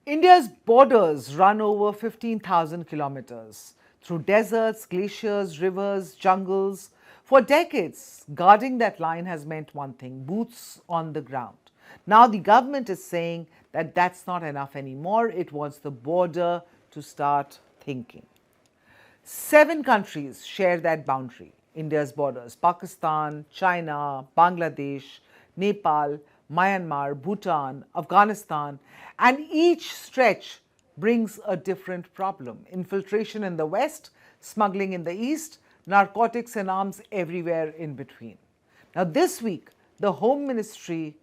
India's borders run over 15,000 kilometers through deserts, glaciers, rivers, jungles. For decades, guarding that line has meant one thing: boots on the ground. Now the government is saying that that's not enough anymore. It wants the border to start thinking. 7 countries share that boundary, India's borders: Pakistan, China, Bangladesh, Nepal, Myanmar, Bhutan, Afghanistan, and each stretch brings a different problem: infiltration in the west, smuggling in the east, narcotics and arms everywhere in between. Now, this week, the Home Ministry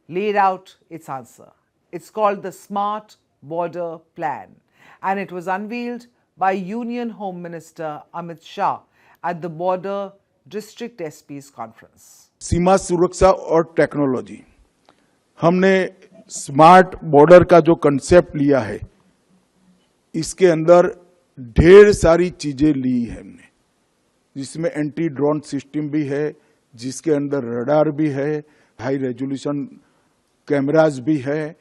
laid out its answer. It's called the Smart Border Plan, and it was unveiled by Union Home Minister Amit Shah at the Border District SPs Conference. सीमा सुरक्षा और technology, हमने smart border का जो concept लिया है, इसके अंदर ढेर सारी चीजें ली है हमने, जिसमें एंटी ड्रोन सिस्टम भी है, जिसके अंदर रडार भी है, हाई रेजोल्यूशन कैमरास भी है,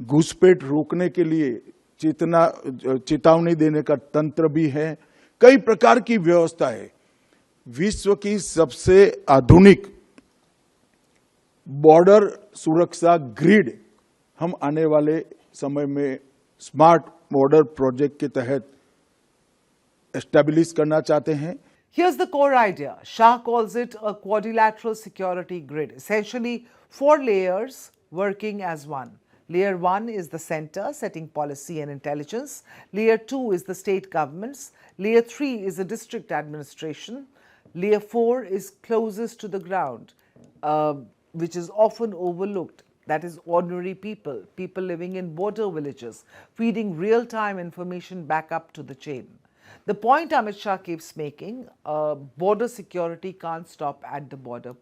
घुसपैठ रोकने के लिए चेतावनी देने का तंत्र भी है, कई प्रकार की व्यवस्था है। विश्व की सबसे आधुनिक बॉर्डर सुरक्षा ग्रिड हम आने वाले समय में स्मार्ट बॉर्डर प्रोजेक्ट के तहत एस्टैब्लिश करना चाहते हैं। Here's the core idea. Shah calls it a quadrilateral security grid, essentially 4 layers working as one. Layer 1 is the center, setting policy and intelligence. Layer 2 is the state governments. Layer 3 is the district administration. Layer 4 is closest to the ground, which is often overlooked. That is ordinary people, people living in border villages, feeding real-time information back up to the chain. The point Amit Shah keeps making, border security can't stop at the border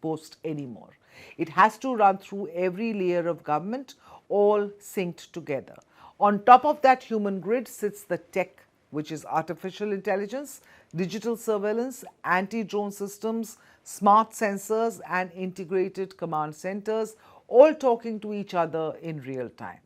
post anymore. It has to run through every layer of government, all synced together. On top of that human grid sits the tech, which is artificial intelligence, digital surveillance, anti-drone systems, smart sensors, and integrated command centers, all talking to each other in real time.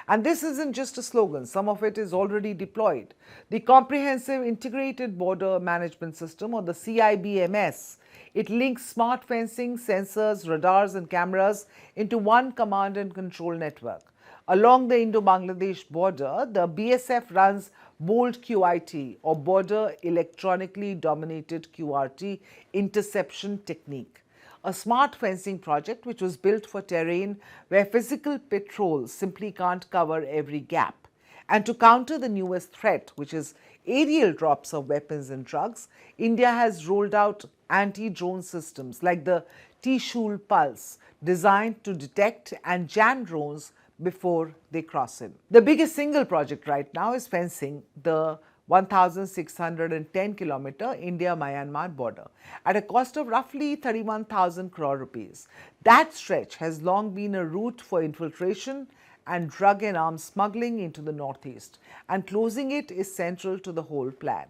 And this isn't just a slogan, some of it is already deployed. The Comprehensive Integrated Border Management System, or the CIBMS, it links smart fencing, sensors, radars and cameras into one command and control network. Along the Indo-Bangladesh border, the BSF runs BOLD-QIT, or Border Electronically Dominated QRT Interception Technique, a smart fencing project which was built for terrain where physical patrols simply can't cover every gap. And to counter the newest threat, which is aerial drops of weapons and drugs, India has rolled out anti-drone systems like the T-Shul Pulse, designed to detect and jam drones before they cross in. The biggest single project right now is fencing the 1,610 kilometer India-Myanmar border at a cost of roughly 31,000 crore rupees. That stretch has long been a route for infiltration and drug and arms smuggling into the northeast, and closing it is central to the whole plan.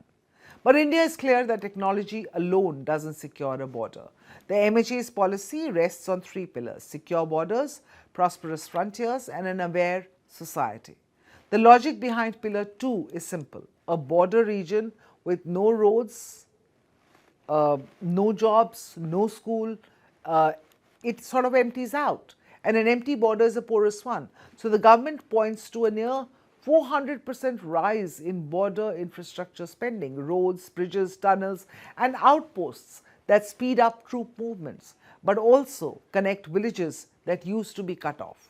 But India is clear that technology alone doesn't secure a border. The MHA's policy rests on 3 pillars: secure borders, prosperous frontiers, and an aware society. The logic behind pillar 2 is simple: a border region with no roads, no jobs, no school, it sort of empties out. And an empty border is a porous one. So the government points to a near 400% rise in border infrastructure spending: roads, bridges, tunnels, and outposts that speed up troop movements, but also connect villages that used to be cut off.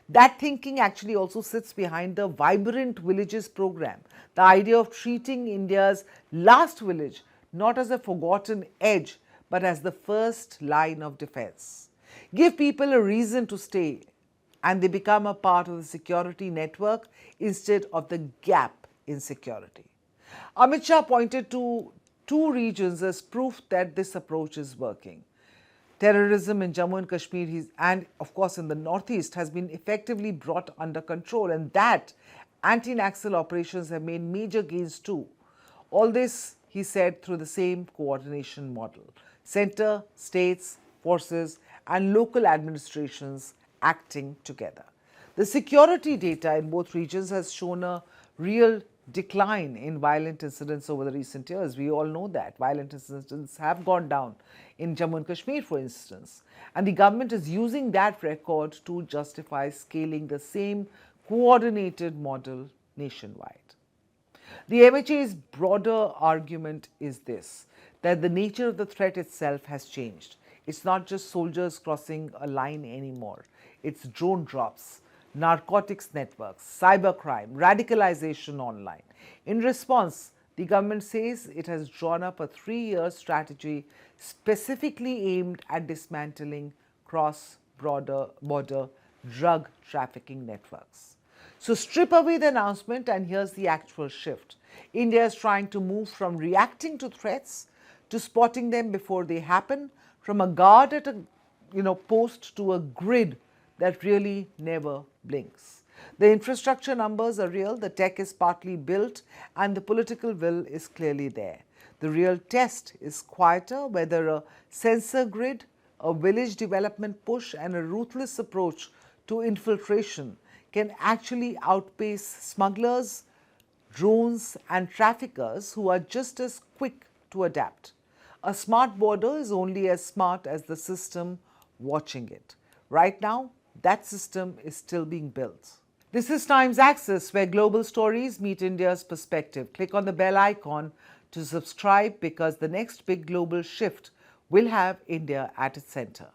That thinking actually also sits behind the Vibrant Villages program, the idea of treating India's last village not as a forgotten edge, but as the first line of defense. Give people a reason to stay, and they become a part of the security network instead of the gap in security. Amit Shah pointed to 2 regions as proof that this approach is working. Terrorism in Jammu and Kashmir and of course in the northeast has been effectively brought under control, and that anti-Naxal operations have made major gains too. All this, he said, through the same coordination model: center, states, forces and local administrations acting together. The security data in both regions has shown a real decline in violent incidents over the recent years. We all know that violent incidents have gone down in Jammu and Kashmir, for instance, and the government is using that record to justify scaling the same coordinated model nationwide. The MHA's broader argument is this, that the nature of the threat itself has changed. It's not just soldiers crossing a line anymore. It's drone drops, narcotics networks, cybercrime, radicalization online. In response, the government says it has drawn up a 3-year strategy specifically aimed at dismantling cross-border drug trafficking networks. So strip away the announcement and here's the actual shift. India is trying to move from reacting to threats to spotting them before they happen, from a guard at a post to a grid that really never blinks. The infrastructure numbers are real, the tech is partly built, and the political will is clearly there. The real test is quieter, whether a sensor grid, a village development push, and a ruthless approach to infiltration can actually outpace smugglers, drones, and traffickers who are just as quick to adapt. A smart border is only as smart as the system watching it. Right now, that system is still being built. This is Times Access, where global stories meet India's perspective. Click on the bell icon to subscribe because the next big global shift will have India at its center.